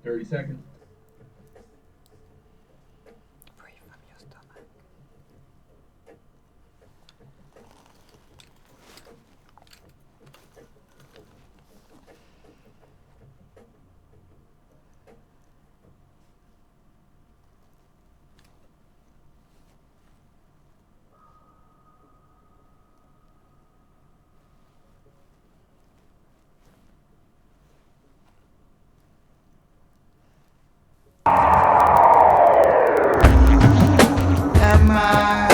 30 seconds. Breathe from your stomach. Am I?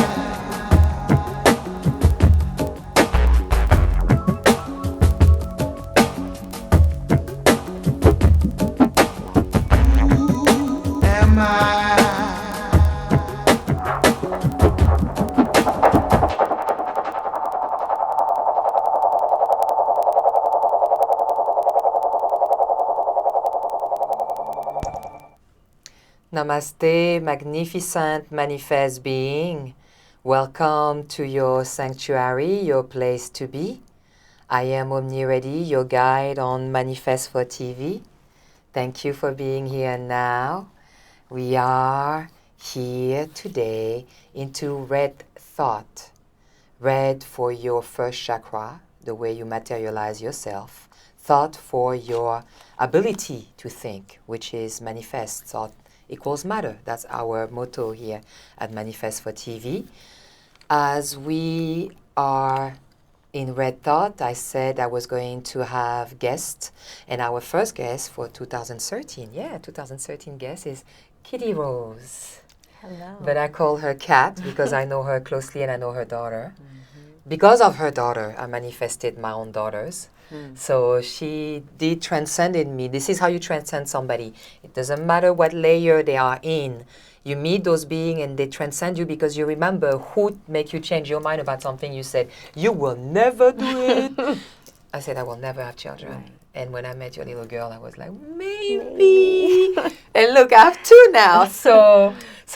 Am I? Namaste, magnificent manifest being. Welcome to your sanctuary, your place to be. I am Omni Ready, your guide on Manifest for TV. Thank you for being here now. We are here today into red thought. Red for your first chakra, the way you materialize yourself. Thought for your ability to think, which is manifest. Thought equals matter. That's our motto here at Manifest for TV. As we are in Red Thought, I said I was going to have guests, and our first guest for 2013, 2013 guest is KittyRose. Hello. But I call her Kat because I know her closely and I know her daughter. Because of her daughter, I manifested my own daughters. So she did transcend in me. This is how you transcend somebody. It doesn't matter what layer they are in. You meet those beings and they transcend you because you remember who make you change your mind about something. You said, you will never do it. I said, I will never have children. Right. And when I met your little girl, I was like, maybe. And look, I have two now. So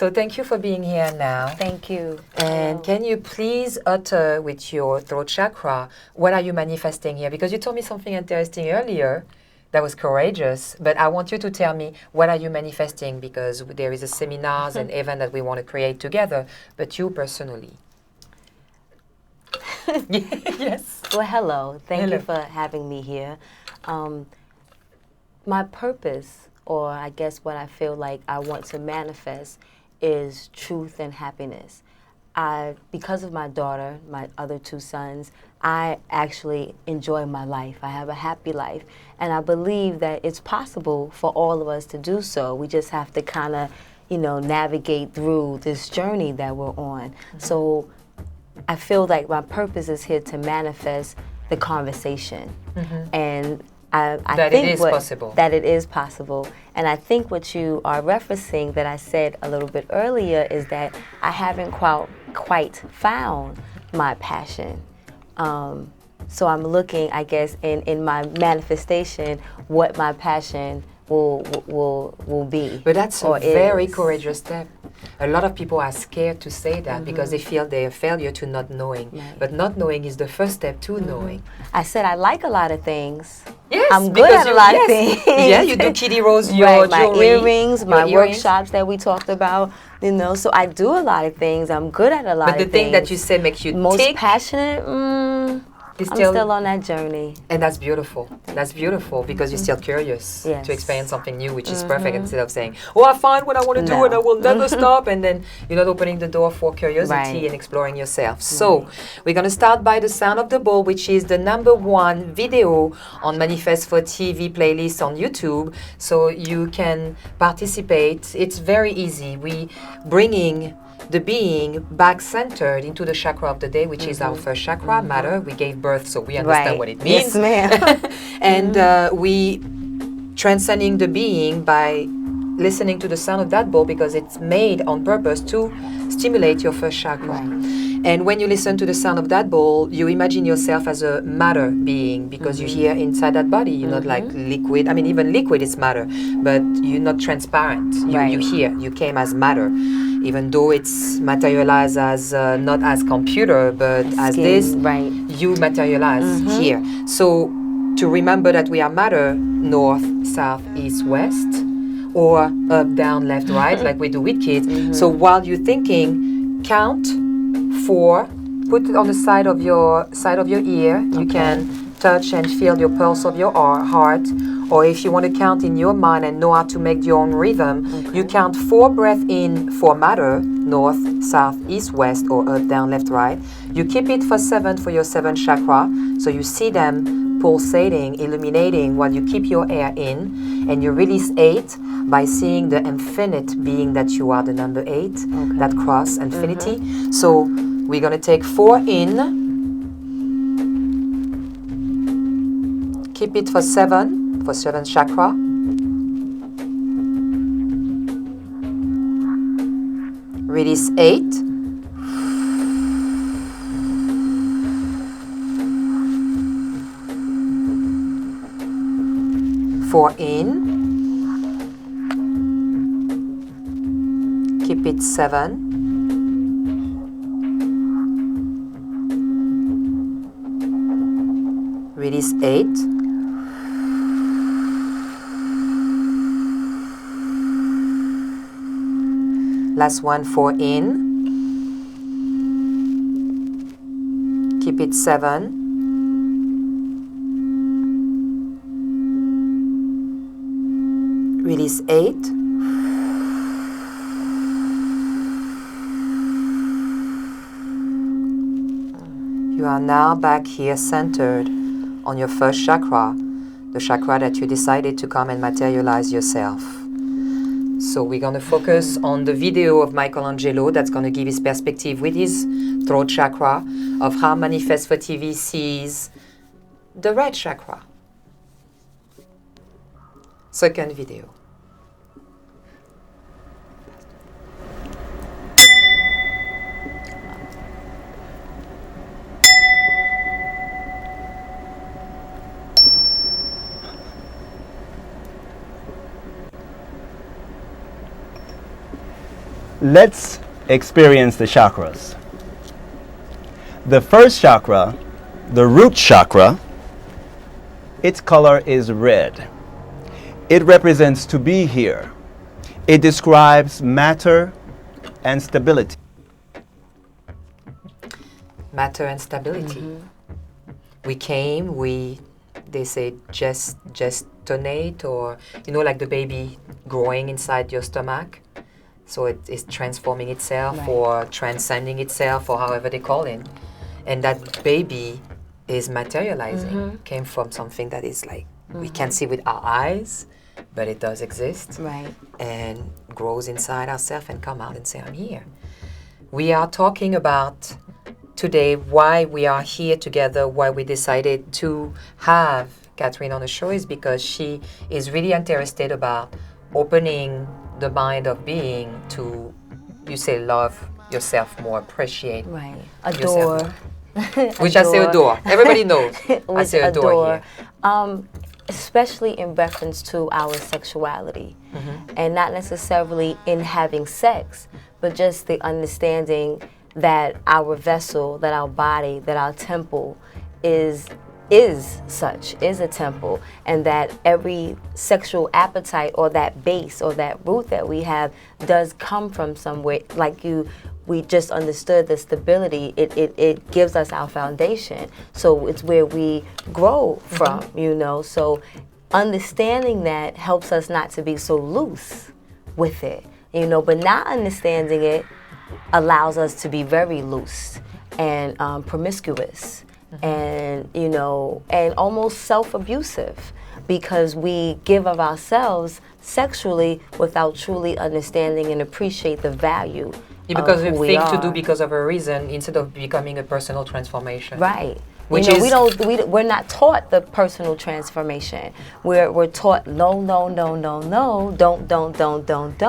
thank you for being here now. Thank you. And can you please utter with your throat chakra, what are you manifesting here? Because you told me something interesting earlier that was courageous, but I want you to tell me what are you manifesting, because there is a seminars and event that we want to create together, but you personally. Yes. Well, hello. Thank you for having me here. My purpose, or I guess what I feel like I want to manifest, is truth and happiness. Because of my daughter, my other two sons, I actually enjoy my life. I have a happy life. And I believe that it's possible for all of us to do so. We just have to kind of, navigate through this journey that we're on. So I feel like my purpose is here to manifest the conversation. And I think that it is possible. And I think what you are referencing that I said a little bit earlier is that I haven't quite found my passion. So I'm looking, I guess, in my manifestation, what my passion will be. But that's a very courageous step. A lot of people are scared to say that because they feel they're a failure to not knowing. Right. But not knowing is the first step to knowing. I said I like a lot of things. Yes, I'm good at a lot of things. Yeah, you do KittyRose, your right, my jewelry, earrings, my workshops that we talked about. So I do a lot of things. I'm good at a lot of things. But the thing that you said makes you most passionate. I'm still on that journey. And that's beautiful. That's beautiful because you're still curious to experience something new, which is perfect, instead of saying, oh, I find what I want to do and I will never stop. And then you're not opening the door for curiosity and exploring yourself. So we're going to start by the sound of the ball, which is the #1 video on Manifest for TV playlist on YouTube. So you can participate. It's very easy. We bringing the being back centered into the chakra of the day, which is our first chakra, matter. We gave birth, so we understand what it means. Yes, ma'am. And we transcending the being by listening to the sound of that ball because it's made on purpose to stimulate your first chakra. And when you listen to the sound of that ball, you imagine yourself as a matter being because you hear inside that body. You're not like liquid. I mean, even liquid is matter, but you're not transparent. You hear. You came as matter, even though it's materialized as not as computer, but as this. You materialize here. So to remember that we are matter, north, south, east, west. or up, down, left, right, like we do with kids. So while you're thinking, count 4, put it on the side of your ear. You can touch and feel your pulse of your heart. Or if you want to count in your mind and know how to make your own rhythm, you count 4 breaths in for matter, north, south, east, west, or up, down, left, right. You keep it for 7 for your 7 chakra, so you see them pulsating, illuminating while you keep your air in, and you release 8 by seeing the infinite being that you are, the number 8, that cross infinity. So we're going to take 4 in, keep it for 7 chakra. Release 8. Four in. Keep it 7. Release 8. Last one, 4 in. Keep it 7. Release 8. You are now back here centered on your first chakra, the chakra that you decided to come and materialize yourself. So we're going to focus on the video of Michelangelo that's going to give his perspective with his throat chakra of how Manifest for TV sees the red chakra. Second video. Let's experience the chakras. The first chakra, the root chakra, its color is red. It represents to be here. It describes matter and stability. Matter and stability. We came, they say gestonate, or like the baby growing inside your stomach. So it is transforming itself or transcending itself, or however they call it. And that baby is materializing, came from something that is like, we can't see with our eyes, but it does exist. Right. And grows inside ourselves and come out and say, I'm here. We are talking about today why we are here together, why we decided to have Catherine on the show is because she is really interested about opening the mind of being to, you say, love yourself more, appreciate Adore. yourself more. Which I say adore. Everybody knows. I say adore here. Especially in reference to our sexuality. And not necessarily in having sex, but just the understanding that our vessel, that our body, that our temple is a temple, and that every sexual appetite or that base or that root that we have does come from somewhere. Like we just understood the stability, it gives us our foundation. So it's where we grow from, So understanding that helps us not to be so loose with it, but not understanding it allows us to be very loose and promiscuous. And and almost self-abusive, because we give of ourselves sexually without truly understanding and appreciate the value because of who we we think to are. do because of a reason instead of becoming a personal transformation. Right. Which we're not taught the personal transformation. We're taught no, don't.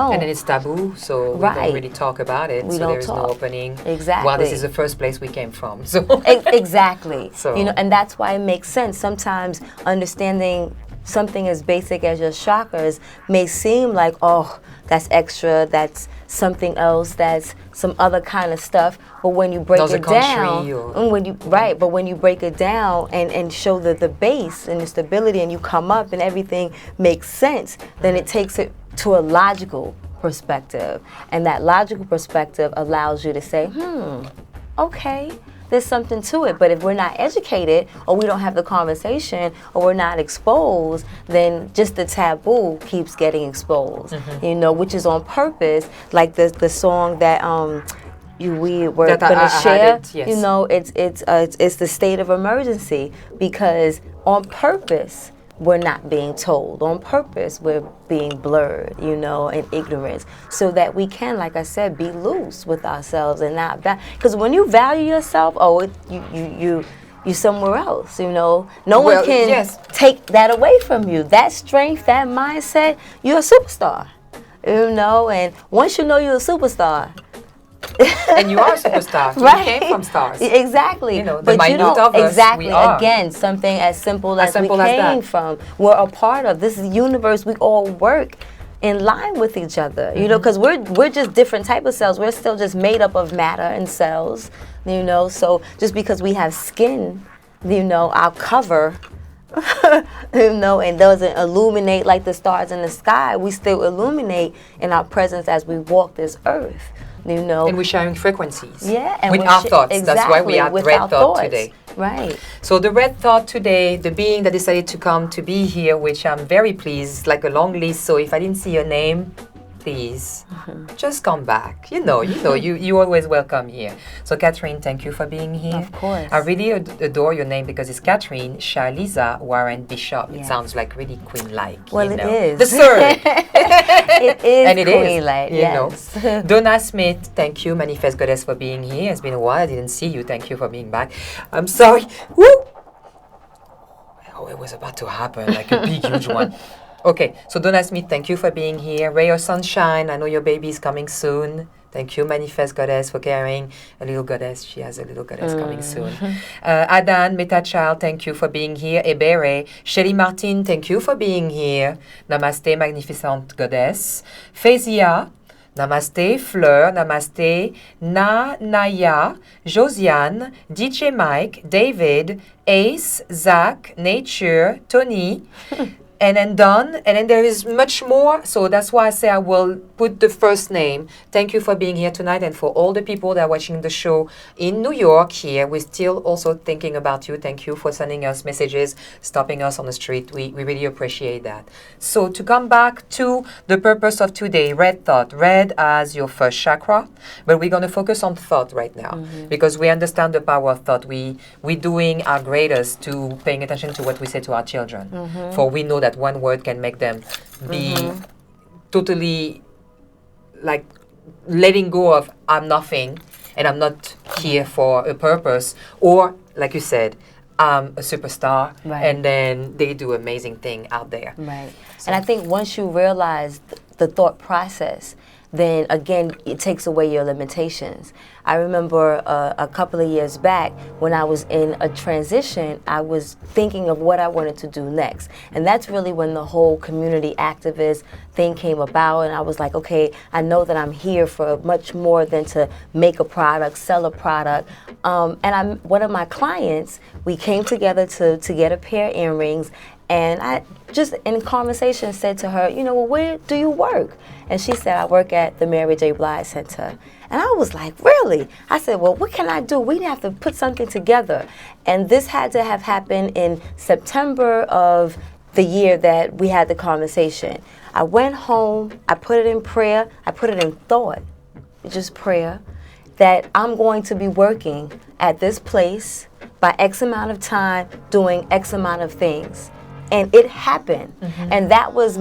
And then it's taboo, so we don't really talk about it. So there is no opening. Exactly. Well, this is the first place we came from. So exactly. So and that's why it makes sense. Sometimes understanding something as basic as your chakras may seem like, oh, that's extra, that's something else, that's some other kind of stuff. But when you break it down, but when you break it down and show the base and the stability, and you come up and everything makes sense, then it takes it to a logical perspective. And that logical perspective allows you to say, okay, there's something to it. But if we're not educated, or we don't have the conversation, or we're not exposed, then just the taboo keeps getting exposed, which is on purpose. Like the song that we were going to share, it's the state of emergency, because on purpose we're not being told. On purpose we're being blurred, in ignorance, so that we can, like I said, be loose with ourselves and not because when you value yourself, you somewhere else, no one can take that away from you. That strength, that mindset, you're a superstar, and once you know you're a superstar, and you are a superstar. Right. You came from stars. Exactly. But you don't of us, exactly. We are. Again, something as simple as we as came that. from. We're a part of this universe. We all work in line with each other. Because we're just different type of cells. We're still just made up of matter and cells. So just because we have skin, our cover, and doesn't illuminate like the stars in the sky, we still illuminate in our presence as we walk this earth. And we're sharing frequencies. Yeah, and with our thoughts. Exactly, that's why we are with Red our Thought thoughts. today. Right. So the Red Thought today, the being that decided to come to be here, which I'm very pleased, like a long list. So if I didn't see your name, please, just come back. You always welcome here. So Catherine, thank you for being here. Of course. I really adore your name because it's Catherine Sha-lisa Warren Bishop. It sounds like really queen-like. Well, it is. The third. It is and it queen-like, is. Donna Smith, thank you, Manifest Goddess, for being here. It's been a while. I didn't see you. Thank you for being back. I'm sorry. Woo! Oh, it was about to happen, like a big, huge one. Okay, so Donna Smith, thank you for being here. Ray of Sunshine, I know your baby is coming soon. Thank you, Manifest Goddess, for carrying a little goddess. She has a little goddess coming soon. Adan, Meta Child, thank you for being here. Ebere, Shelly Martin, thank you for being here. Namaste, Magnificent Goddess. Fezia, Namaste, Fleur, Namaste, Naya, Josiane, DJ Mike, David, Ace, Zach, Nature, Tony, and then Don, and then there is much more. So that's why I say I will put the first name. Thank you for being here tonight, and for all the people that are watching the show in New York here. We're still also thinking about you. Thank you for sending us messages, stopping us on the street. We really appreciate that. So to come back to the purpose of today, Red Thought. Red as your first chakra, but we're going to focus on thought right now because we understand the power of thought. We're doing our greatest to paying attention to what we say to our children. For we know that one word can make them be totally like letting go of I'm nothing and I'm not here for a purpose, or like you said, I'm a superstar, and then they do amazing thing out there. Right. So. And I think once you realize the thought process, then again, it takes away your limitations. I remember a couple of years back when I was in a transition, I was thinking of what I wanted to do next. And that's really when the whole community activist thing came about. And I was like, okay, I know that I'm here for much more than to make a product, sell a product. And one of my clients, we came together to get a pair of earrings. And I just in conversation said to her, well, where do you work? And she said, I work at the Mary J. Blige Center. And I was like, really? I said, well, what can I do? We have to put something together. And this had to have happened in September of the year that we had the conversation. I went home, I put it in prayer, I put it in thought, just prayer, that I'm going to be working at this place by X amount of time, doing X amount of things. And it happened. And that was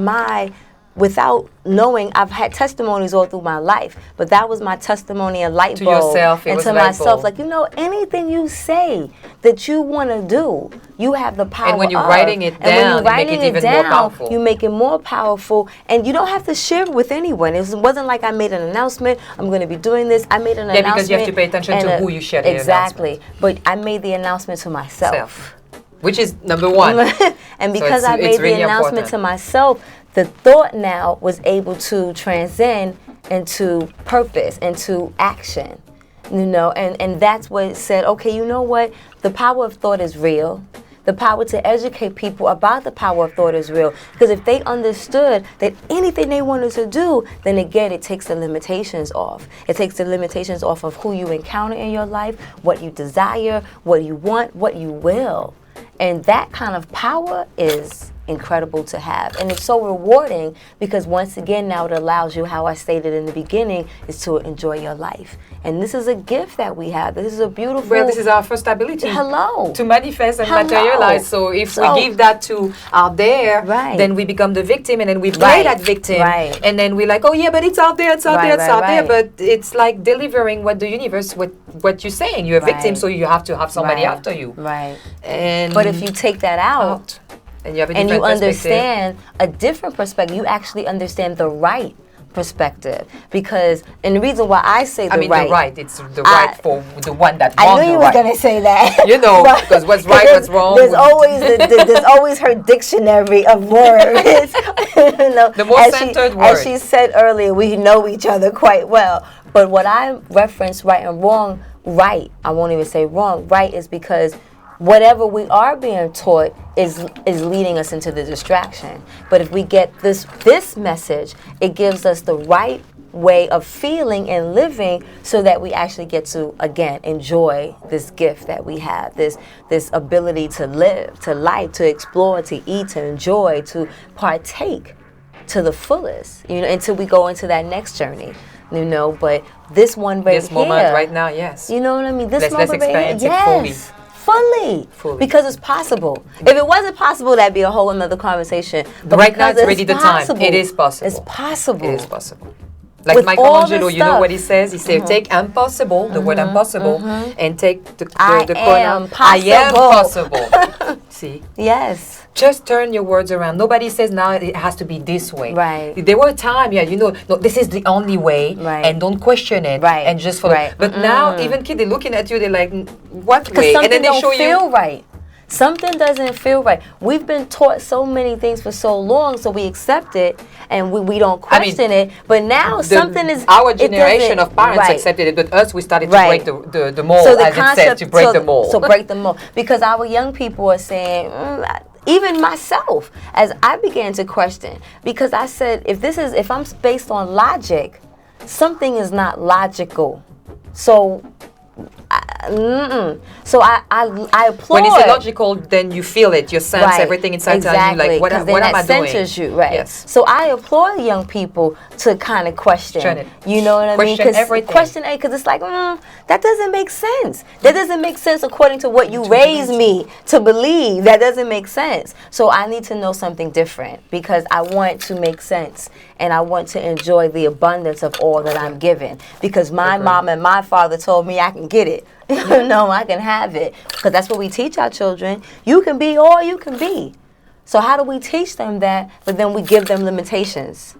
without knowing, I've had testimonies all through my life, but that was my testimony and light bulb. To yourself, and to myself, like, anything you say that you want to do, you have the power. And when you're writing it down, you make it even more powerful. You make it more powerful, and you don't have to share it with anyone. It wasn't like I made an announcement, I'm going to be doing this. I made an announcement. Yeah, because you have to pay attention to who you share the announcement. Exactly. But I made the announcement to myself. Which is number one. And because I made the announcement to myself, the thought now was able to transcend into purpose, into action, and that's what said, okay, you know what? The power of thought is real. The power to educate people about the power of thought is real. Because if they understood that anything they wanted to do, then again, it takes the limitations off. It takes the limitations off of who you encounter in your life, what you desire, what you want, what you will. And that kind of power is incredible to have. And it's so rewarding because once again, now it allows you, how I stated in the beginning, is to enjoy your life. And this is a gift that we have. This is a beautiful... Well, this is our first ability. Hello. To manifest and materialize. So if we give that to out there, then we become the victim and then we play that victim. And then we're like, oh yeah, but it's out there, it's out there, it's out there. But it's like delivering what the universe, what you're saying. You're a victim, so you have to have somebody after you. And but if you take that out, and you have a and different you understand a different perspective, you actually understand the right perspective. Because, and the reason why I say the right, it's the right for the one that I wants knew you the were right. going to say that. You know, because what's right, what's wrong. There's always there's always her dictionary of words. You know, the most centered word. As she said earlier, we know each other quite well. But what I reference right and wrong, right, I won't even say wrong, right is because whatever we are being taught is leading us into the distraction. But if we get this message, it gives us the right way of feeling and living so that we actually get to, again, enjoy this gift that we have, this ability to live, to life, to explore, to eat, to enjoy, to partake to the fullest, you know, until we go into that next journey. You know, but this one right this moment right now, yes. You know what I mean? This let's moment experience right here, it fully. Because it's possible. If it wasn't possible, that'd be a whole another conversation. But right now, it's already the time. It is possible. It's possible. It is possible. Like with Michelangelo, you know what he says? He said, take impossible, the word impossible, and take the corner. I am possible. See? Yes. Just turn your words around. Nobody says now it has to be this way. Right. There were times, you know, no, this is the only way, and don't question it, and just follow. But now, even kids, they're looking at you, they're like, what way? And then they show you. Feel right. Something doesn't feel right. We've been taught so many things for so long, so we accept it and we don't question it. But now something is... Our generation of parents accepted it, but us, we started to break the mold, so as it said, to break the mold. So break the mold. Because our young people are saying... even myself, as I began to question, because I said, if I'm based on logic, something is not logical. So... So I applaud. When it's illogical, then you feel it. You sense everything inside telling you, like, what am I doing? Centers you, right? Yes. So I applaud young people to kind of question it. You know what I mean? Question everything. Question it, because it's like, that doesn't make sense. That doesn't make sense according to what you raised me to believe. That doesn't make sense. So I need to know something different because I want to make sense. And I want to enjoy the abundance of all that I'm given. Because my mom and my father told me I can get it. You know, I can have it. Because that's what we teach our children. You can be all you can be. So how do we teach them that, but then we give them limitations?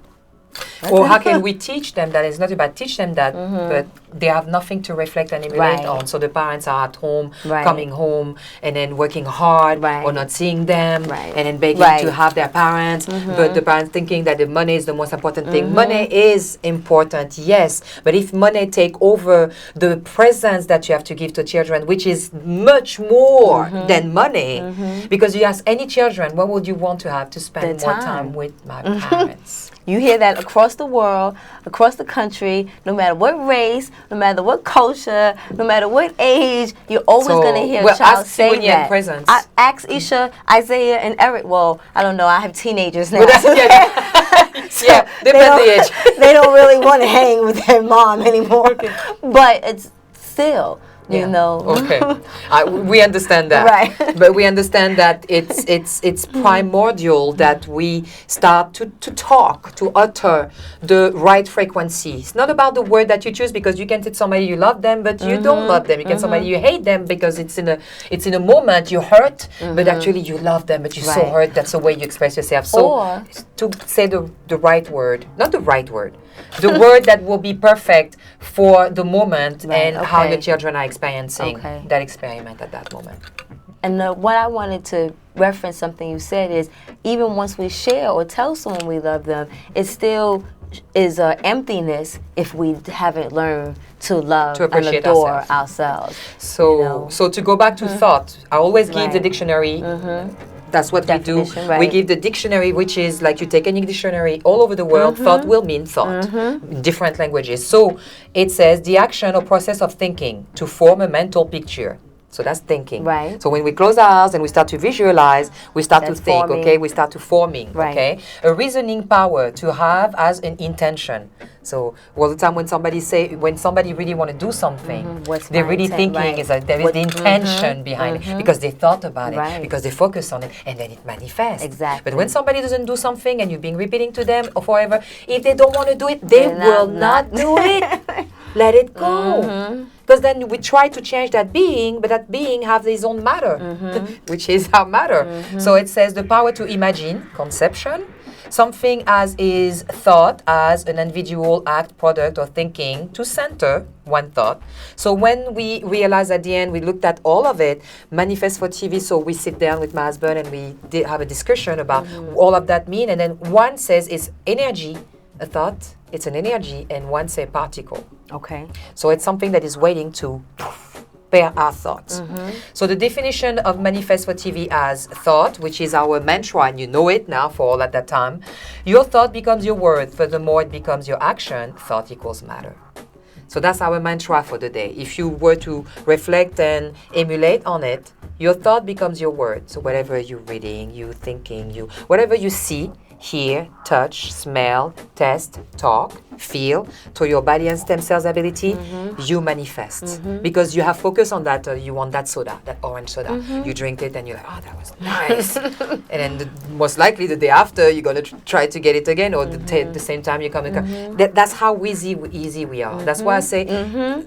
Well, how can we teach them that? It's not about teach them that, but they have nothing to reflect and emulate on. So the parents are at home, coming home, and then working hard, or not seeing them, and then begging to have their parents. But the parents thinking that the money is the most important thing. Money is important, yes. But if money take over the presence that you have to give to children, which is much more than money, because you ask any children, what would you want to have to spend more time with my parents? You hear that across the world, across the country, no matter what race, no matter what culture, no matter what age, you're always going to hear a child say that. Ask Isha, Isaiah, and Eric. Well, I don't know. I have teenagers now. So they don't really want to hang with their mom anymore. But it's still... You know. Okay. We understand that. Right. But we understand that it's primordial that we start to talk, to utter the right frequency. It's not about the word that you choose, because you can tell somebody you love them, but you don't love them. You can somebody you hate them because it's in a moment you hurt, but actually you love them, but you're so hurt. That's the way you express yourself. So to say the right word, not the right word, the word that will be perfect for the moment and how your children are experiencing that experiment at that moment. And what I wanted to reference something you said is, even once we share or tell someone we love them, it's still is an emptiness if we haven't learned to love To and appreciate adore ourselves. So, you know? so to go back to thought, I always give the Right. dictionary. That's what we do. Definition, right. We give the dictionary, which is like you take any dictionary all over the world, thought will mean thought in different languages. So it says the action or process of thinking to form a mental picture. So that's thinking. Right. So when we close our eyes and we start to visualize, we start That's to think, forming. okay? We start to forming, Right. okay? A reasoning power to have as an intention. So all the time when somebody really want to do something, What's they're my really intent, thinking right. is that there is What- the intention behind it because they thought about it, Right. because they focus on it, and then it manifests. Exactly. But when somebody doesn't do something and you've been repeating to them or forever, if they don't want to do it, they They're will not- not do it. Let it go. Because then we try to change that being, but that being has his own matter, which is our matter. So it says the power to imagine, conception, something as is thought as an individual act, product, or thinking to center one thought. So when we realize at the end, we looked at all of it, manifest for TV. So we sit down with my husband and we did have a discussion about all of that mean. And then one says it's energy, a thought, it's an energy, and one say particle. Okay. So it's something that is waiting to bear our thoughts. So the definition of manifest for TV as thought, which is our mantra, and you know it now for all at that time, your thought becomes your word. Furthermore, it becomes your action. Thought equals matter. So that's our mantra for the day. If you were to reflect and emulate on it, your thought becomes your word. So whatever you're reading, you thinking, whatever you see, hear, touch, smell, taste, talk, feel, to your body and stem cells ability, you manifest. Because you have focus on that, you want that soda, that orange soda. You drink it and you're like, oh, that was nice. And then most likely the day after, you're going to try to get it again, or the same time you come. That's how easy we are. That's why I say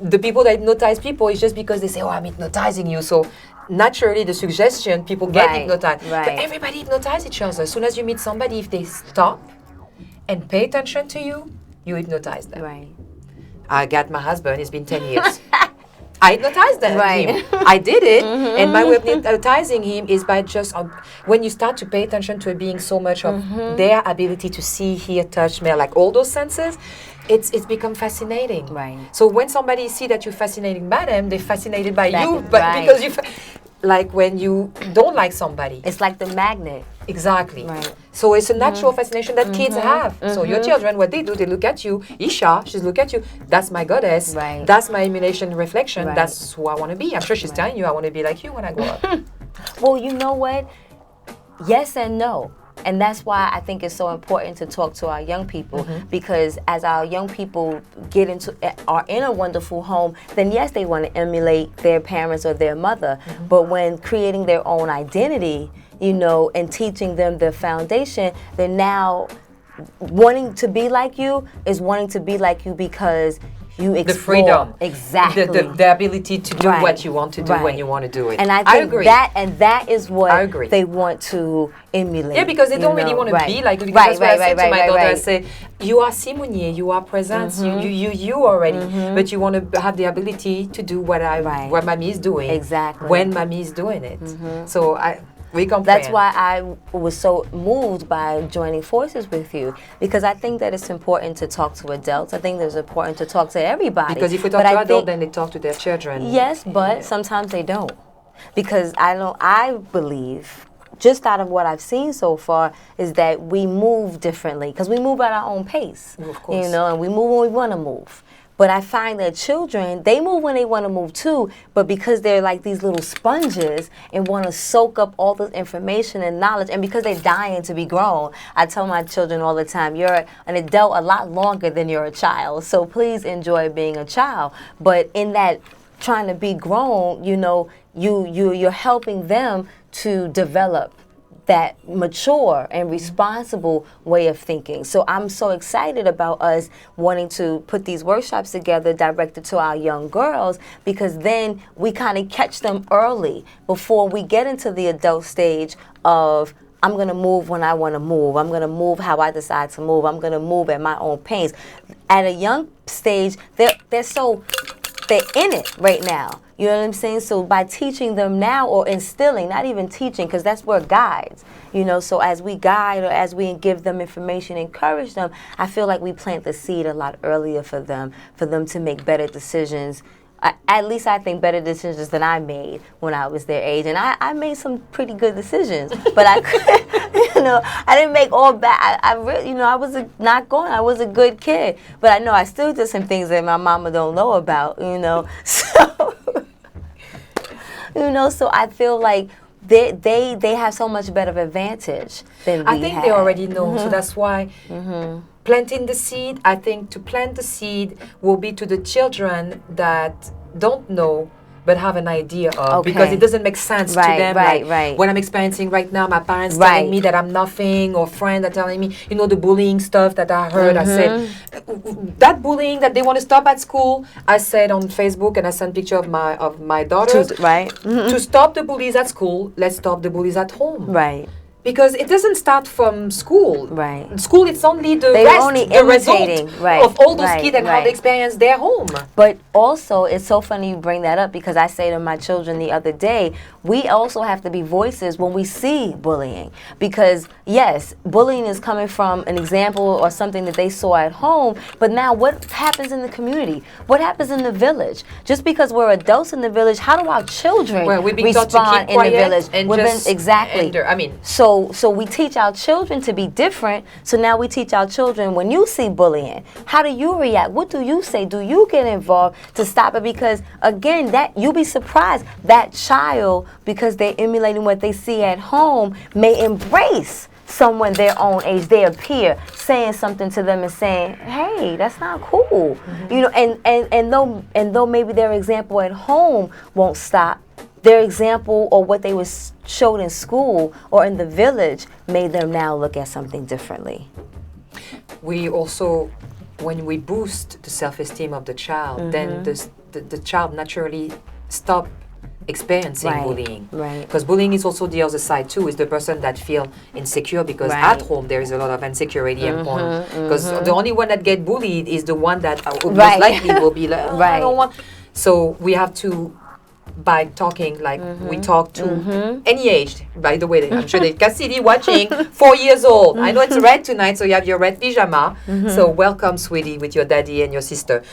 the people that hypnotize people is just because they say, oh, I'm hypnotizing you. So naturally, the suggestion, people get Right, hypnotized. But right. everybody hypnotizes each other. As soon as you meet somebody, if they stop and pay attention to you, you hypnotize them. Right. I got my husband, it's been 10 years. I hypnotized him. Right. I did it. And my way of hypnotizing him is by just, when you start to pay attention to a being so much of their ability to see, hear, touch, smell, like all those senses, it's become fascinating. Right. So when somebody see that you're fascinated by them, they're fascinated by That- you, but right. because you, like when you don't like somebody. It's like the magnet. Exactly. Right. So it's a natural fascination that kids have. So your children, what they do, they look at you. Isha, she's look at you. That's my goddess. Right. That's my emulation reflection. Right. That's who I want to be. I'm sure she's telling you, I want to be like you when I grow up. Well, you know what? Yes and no. And that's why I think it's so important to talk to our young people, because as our young people are in a wonderful home, then yes, they want to emulate their parents or their mother. But when creating their own identity, you know, and teaching them the foundation, they're now wanting to be like you is wanting to be like you because you explore. The freedom. Exactly. The ability to do Right. what you want to do when Right. you want to do it. And I think agree. that is I what agree. they want to emulate. Yeah, because they don't really want to be like you. Because that's what I say to my daughter. I say, you are Simonier, you are presence, you already, but you want to have the ability to do what what mommy is doing. Exactly. When mommy is doing it. So we comprehend. That's why I was so moved by joining forces with you, because I think that it's important to talk to adults. I think it's important to talk to everybody. Because if we talk to adults, then they talk to their children. Yes, but sometimes they don't. Because I believe, just out of what I've seen so far, is that we move differently. Because we move at our own pace. Of course. You know, and we move when we want to move. But I find that children, they move when they want to move too, but because they're like these little sponges and want to soak up all this information and knowledge, and because they're dying to be grown, I tell my children all the time, you're an adult a lot longer than you're a child, so please enjoy being a child. But in that trying to be grown, you know, you're helping them to develop that mature and responsible way of thinking. So I'm so excited about us wanting to put these workshops together directed to our young girls, because then we kind of catch them early before we get into the adult stage of, I'm going to move when I want to move. I'm going to move how I decide to move. I'm going to move at my own pace. At a young stage, they're so they're in it right now. You know what I'm saying? So by teaching them now, or instilling, not even teaching, because that's where guides, you know, so as we guide or as we give them information, encourage them, I feel like we plant the seed a lot earlier for them to make better decisions. At least I think better decisions than I made when I was their age, and I made some pretty good decisions, but I didn't make all bad. I really, I was I was a good kid, but I know I still did some things that my mama don't know about, so so I feel like they have so much better advantage than we I think had. they already know, so that's why planting the seed, I think to plant the seed will be to the children that don't know but have an idea of, because it doesn't make sense to them. Like what I'm experiencing right now, my parents telling me that I'm nothing, or friends are telling me, the bullying stuff that I heard. I said, that bullying that they want to stop at school, I said on Facebook, and I sent picture of my daughters. To stop the bullies at school, let's stop the bullies at home. Right. Because it doesn't start from school. Right. School, it's only the result of all those kids and how they experience their home. But also, it's so funny you bring that up, because I say to my children the other day, we also have to be voices when we see bullying. Because, yes, bullying is coming from an example or something that they saw at home, but now what happens in the community? What happens in the village? Just because we're adults in the village, how do our children respond in the village? Exactly. So we teach our children to be different. So now we teach our children, when you see bullying, how do you react? What do you say? Do you get involved to stop it? Because again, you'll be surprised, that child, because they're emulating what they see at home, may embrace someone their own age, their peer, saying something to them and saying, hey, that's not cool. And though maybe their example at home won't stop, their example or what they was showed in school or in the village made them now look at something differently. We also, when we boost the self-esteem of the child, then the child naturally stop experiencing bullying. Because bullying is also the other side too, is the person that feel insecure, because at home there is a lot of insecurity and porn. Because the only one that get bullied is the one that most likely will be like, I don't want. So we have to, by talking like we talk to any age. By the way, I'm sure that Cassidy watching, 4 years old. I know it's red tonight, so you have your red pyjama. So welcome, sweetie, with your daddy and your sister.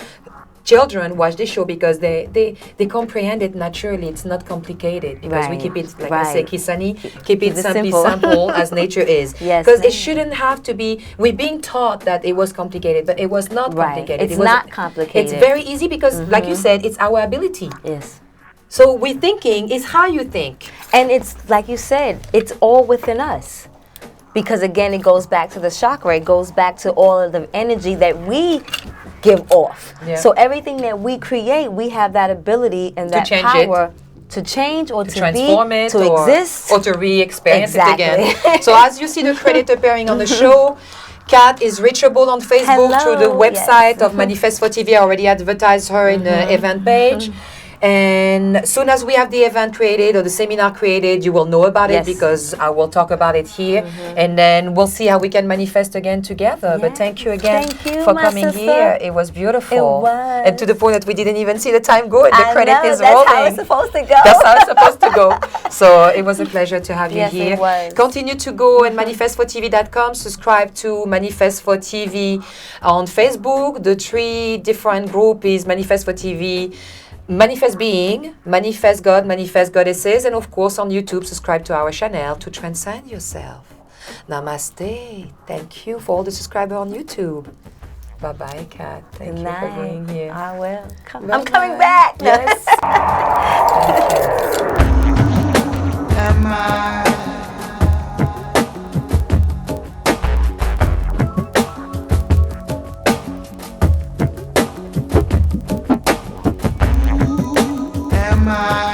Children watch this show because they comprehend it naturally. It's not complicated, because we keep it, like I say, KISSANI, keep it simple as nature is. Because it shouldn't have to be. We're being taught that it was complicated, but it was not complicated. It's not complicated. It's very easy because, like you said, it's our ability. Yes. So we're thinking is how you think. And it's, like you said, it's all within us. Because again, it goes back to the chakra. It goes back to all of the energy that we give off. Yeah. So everything that we create, we have that ability and that power to change or to transform be, it, to exist. Or to re-experience it again. So as you see the credit appearing on the show, Kat is reachable on Facebook through the website of Manifest for TV. I already advertised her in the event page. And as soon as we have the event created or the seminar created, you will know about it, because I will talk about it here. And then we'll see how we can manifest again together. But thank you again for coming here. It was beautiful. It was. And to the point that we didn't even see the time go, and the credit is rolling. rolling. That's how it's supposed to go. That's how it's supposed to go. So it was a pleasure to have you here. It was. Continue to go and manifestfortv.com. Subscribe to Manifest for TV on Facebook. The 3 different group is Manifest for TV, Manifest Being, Manifest God, Manifest Goddesses, and of course on YouTube, subscribe to our channel to transcend yourself. Namaste. Thank you for all the subscribers on YouTube. Bye-bye, Kat. Thank you for being here. I will. I'm coming back. Yes. Am I? Am I?